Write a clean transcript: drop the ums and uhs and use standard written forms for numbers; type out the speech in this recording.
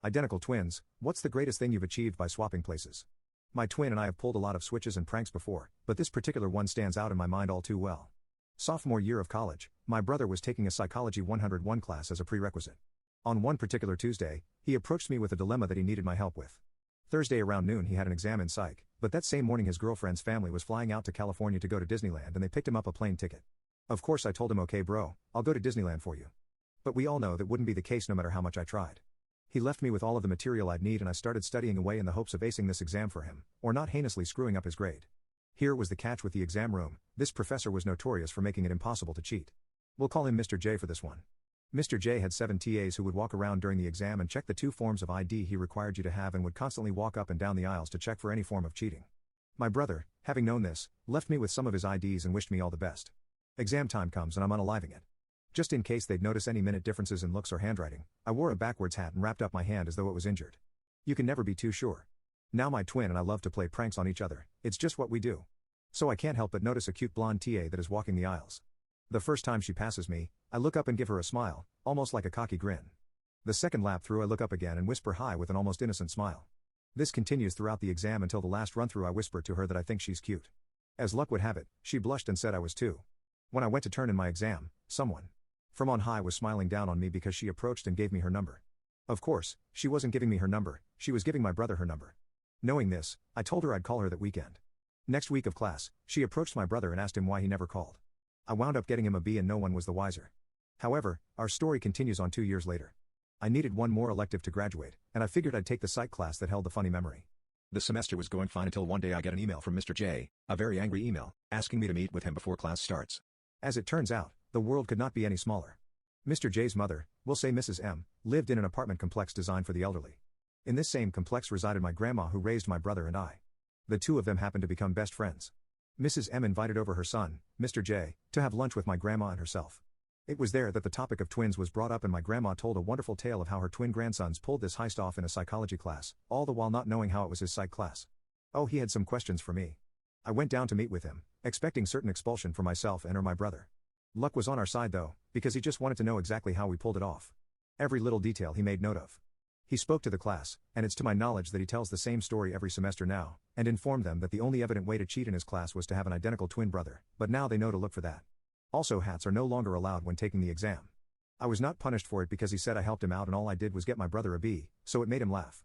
Identical twins, what's the greatest thing you've achieved by swapping places? My twin and I have pulled a lot of switches and pranks before, but this particular one stands out in my mind all too well. Sophomore year of college, my brother was taking a Psychology 101 class as a prerequisite. On one particular Tuesday, he approached me with a dilemma that he needed my help with. Thursday around noon he had an exam in psych, but that same morning his girlfriend's family was flying out to California to go to Disneyland and they picked him up a plane ticket. Of course I told him, okay bro, I'll go to Disneyland for you. But we all know that wouldn't be the case no matter how much I tried. He left me with all of the material I'd need and I started studying away in the hopes of acing this exam for him, or not heinously screwing up his grade. Here was the catch with the exam room: this professor was notorious for making it impossible to cheat. We'll call him Mr. J for this one. Mr. J had 7 TAs who would walk around during the exam and check the 2 forms of ID he required you to have and would constantly walk up and down the aisles to check for any form of cheating. My brother, having known this, left me with some of his IDs and wished me all the best. Exam time comes and I'm unaliving it. Just in case they'd notice any minute differences in looks or handwriting, I wore a backwards hat and wrapped up my hand as though it was injured. You can never be too sure. Now my twin and I love to play pranks on each other, it's just what we do. So I can't help but notice a cute blonde TA that is walking the aisles. The first time she passes me, I look up and give her a smile, almost like a cocky grin. The second lap through I look up again and whisper hi with an almost innocent smile. This continues throughout the exam until the last run through I whisper to her that I think she's cute. As luck would have it, she blushed and said I was too. When I went to turn in my exam, someone from on high was smiling down on me because she approached and gave me her number. Of course, she wasn't giving me her number, she was giving my brother her number. Knowing this, I told her I'd call her that weekend. Next week of class, she approached my brother and asked him why he never called. I wound up getting him a B and no one was the wiser. However, our story continues on 2 years later. I needed one more elective to graduate, and I figured I'd take the psych class that held the funny memory. The semester was going fine until one day I get an email from Mr. J, a very angry email, asking me to meet with him before class starts. As it turns out, the world could not be any smaller. Mr. J's mother, we'll say Mrs. M, lived in an apartment complex designed for the elderly. In this same complex resided my grandma who raised my brother and I. The two of them happened to become best friends. Mrs. M invited over her son, Mr. J, to have lunch with my grandma and herself. It was there that the topic of twins was brought up and my grandma told a wonderful tale of how her twin grandsons pulled this heist off in a psychology class, all the while not knowing how it was his psych class. Oh, he had some questions for me. I went down to meet with him, expecting certain expulsion for myself and or my brother. Luck was on our side though, because he just wanted to know exactly how we pulled it off. Every little detail he made note of. He spoke to the class, and it's to my knowledge that he tells the same story every semester now, and informed them that the only evident way to cheat in his class was to have an identical twin brother, but now they know to look for that. Also, hats are no longer allowed when taking the exam. I was not punished for it because he said I helped him out and all I did was get my brother a B, so it made him laugh.